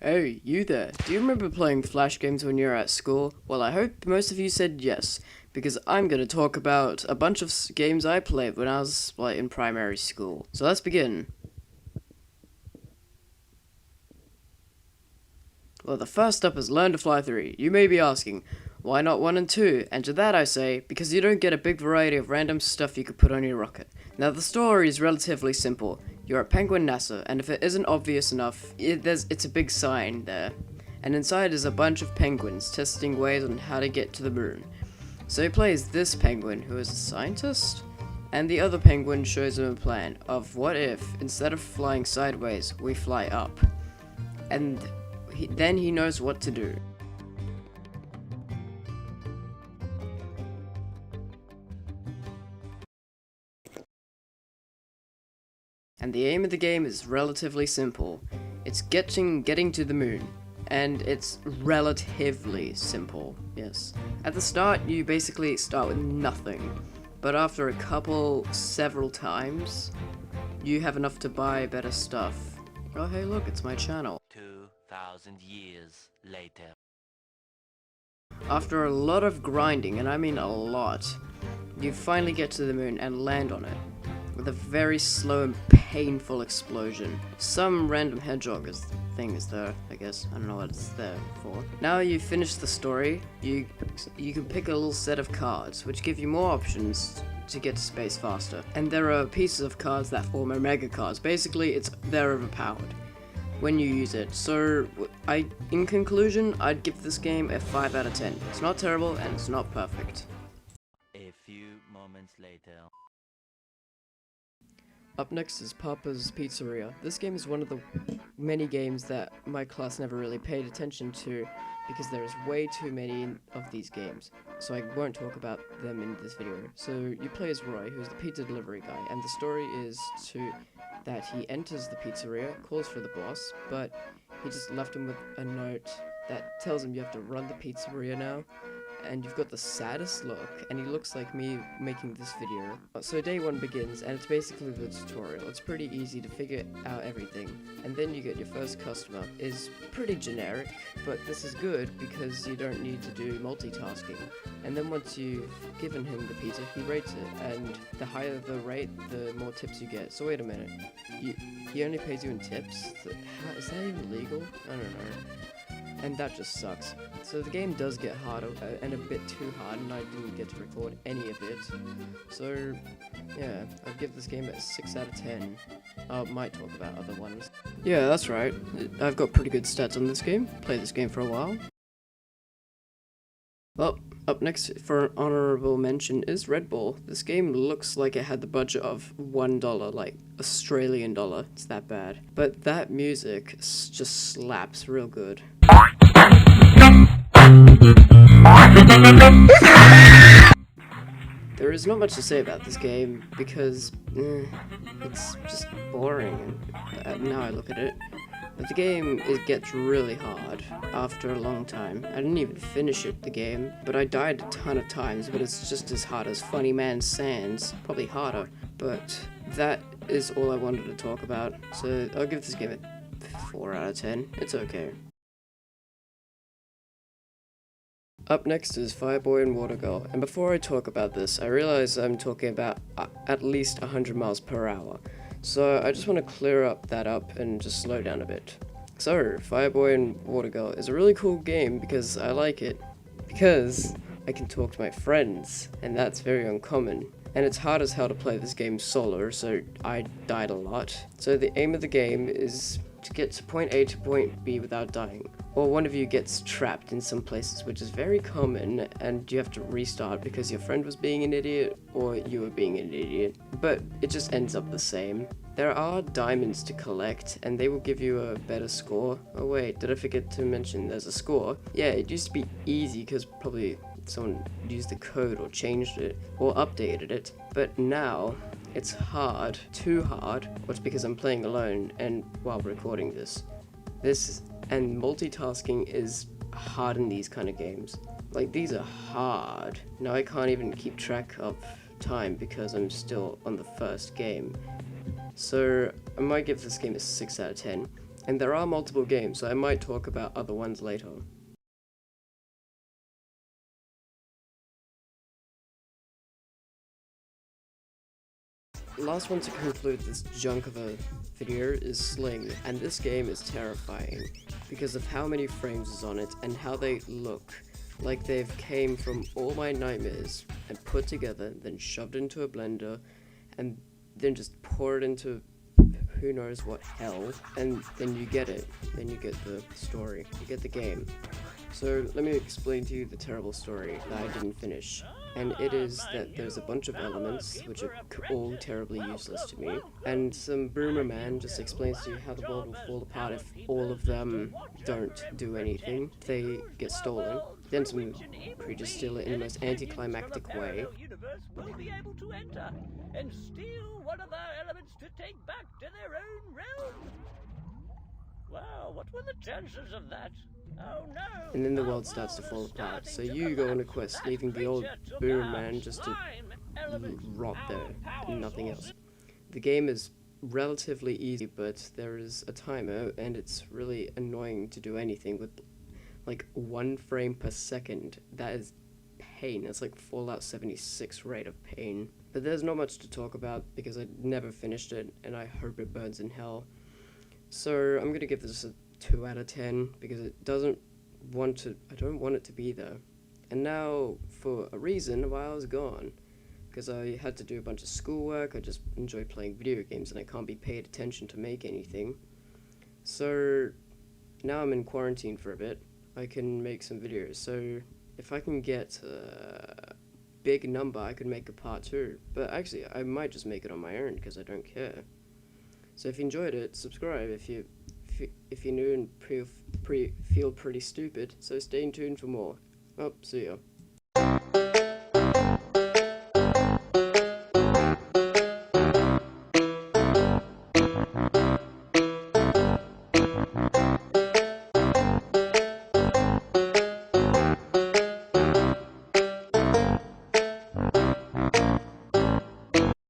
Hey, you there. Do you remember playing Flash games when you were at school? Well, I hope most of you said yes, because I'm gonna talk about a bunch of games I played when I was, in primary school. So let's begin. Well, the first up is Learn to Fly 3. You may be asking, why not 1 and 2? And to that I say, because you don't get a big variety of random stuff you could put on your rocket. Now, the story is relatively simple. You're at Penguin NASA, and if it isn't obvious enough, it's a big sign there. And inside is a bunch of penguins testing ways on how to get to the moon. So he plays this penguin, who is a scientist, and the other penguin shows him a plan of what if, instead of flying sideways, we fly up. And then he knows what to do. And the aim of the game is relatively simple. It's getting to the moon. And it's relatively simple, yes. At the start, you basically start with nothing. But after several times, you have enough to buy better stuff. Oh hey look, it's my channel. 2,000 years later. After a lot of grinding, and I mean a lot, you finally get to the moon and land on it. With a very slow and painful explosion. Some random hedgehog thing is there, I guess. I don't know what it's there for. Now you've finished the story, you can pick a little set of cards, which give you more options to get to space faster. And there are pieces of cards that form Omega cards. Basically, they're overpowered when you use it. So, in conclusion, I'd give this game a 5 out of 10. It's not terrible, and it's not perfect. A few moments later. Up next is Papa's Pizzeria. This game is one of the many games that my class never really paid attention to because there's way too many of these games, so I won't talk about them in this video. So you play as Roy, who's the pizza delivery guy, and the story is that he enters the pizzeria, calls for the boss, but he just left him with a note that tells him you have to run the pizzeria now. And you've got the saddest look, and he looks like me making this video. So day 1 begins, and it's basically the tutorial. It's pretty easy to figure out everything, and then you get your first customer. Is pretty generic, but this is good because you don't need to do multitasking. And then once you've given him the pizza, he rates it, and the higher the rate, the more tips you get. So wait a minute, he only pays you in tips? Is that even legal? I don't know. And that just sucks. So the game does get harder, and a bit too hard, and I didn't get to record any of it. So, yeah, I'd give this game a 6 out of 10. I might talk about other ones. Yeah, that's right. I've got pretty good stats on this game. Played this game for a while. Well, up next for an honorable mention is Red Bull. This game looks like it had the budget of $1, like Australian dollar. It's that bad. But that music just slaps real good. There is not much to say about this game because it's just boring. And now I look at it. But the game, it gets really hard after a long time. I didn't even finish the game, but I died a ton of times, but it's just as hard as Funny Man Sands, probably harder. But that is all I wanted to talk about, so I'll give this game a 4 out of 10. It's okay. Up next is Fireboy and Water Girl, and before I talk about this, I realize I'm talking about at least 100 miles per hour. So I just want to clear that up and just slow down a bit. So, Fireboy and Water Girl is a really cool game because I like it. Because I can talk to my friends, and that's very uncommon. And it's hard as hell to play this game solo, so I died a lot. So the aim of the game is to get to point A to point B without dying. Or one of you gets trapped in some places, which is very common, and you have to restart because your friend was being an idiot, or you were being an idiot. But it just ends up the same. There are diamonds to collect, and they will give you a better score. Oh wait, did I forget to mention there's a score? Yeah, it used to be easy because probably someone used the code or changed it, or updated it. But now, it's hard, too hard, or it's because I'm playing alone and while recording this. And multitasking is hard in these kind of games. Like, these are hard. Now I can't even keep track of time because I'm still on the first game. So I might give this game a 6 out of 10. And there are multiple games, so I might talk about other ones later. Last one to conclude this junk of a video is Sling, and this game is terrifying because of how many frames is on it and how they look like they've came from all my nightmares and put together, then shoved into a blender, and then just poured into who knows what hell, and then you get it. Then you get the story. You get the game. So let me explain to you the terrible story that I didn't finish. And it is that there's a bunch of elements which are all terribly useless to me. And some boomer man just explains to you how the world will fall apart if all of them don't do anything. They get stolen. Then some creatures steal it in the most anticlimactic way. Will be able to enter and steal one of our elements to take back to their own realm. Wow, what were the chances of that? Oh no! And then the world starts to fall apart. So you go on a quest, leaving the old boomer man just to rot there and nothing else. The game is relatively easy, but there is a timer, and it's really annoying to do anything with like 1 frame per second. That is pain. It's like Fallout 76 rate of pain. But there's not much to talk about because I never finished it, and I hope it burns in hell. So I'm gonna give this a 2 out of 10 because I don't want it to be there. And now, for a reason why I was gone, because I had to do a bunch of schoolwork. I just enjoy playing video games and I can't be paid attention to make anything. So now I'm in quarantine for a bit. I can make some videos. So if I can get a big number, I could make a part 2. But actually, I might just make it on my own because I don't care. So if you enjoyed it, subscribe if you're new and feel pretty stupid. So stay tuned for more. Oh, see ya.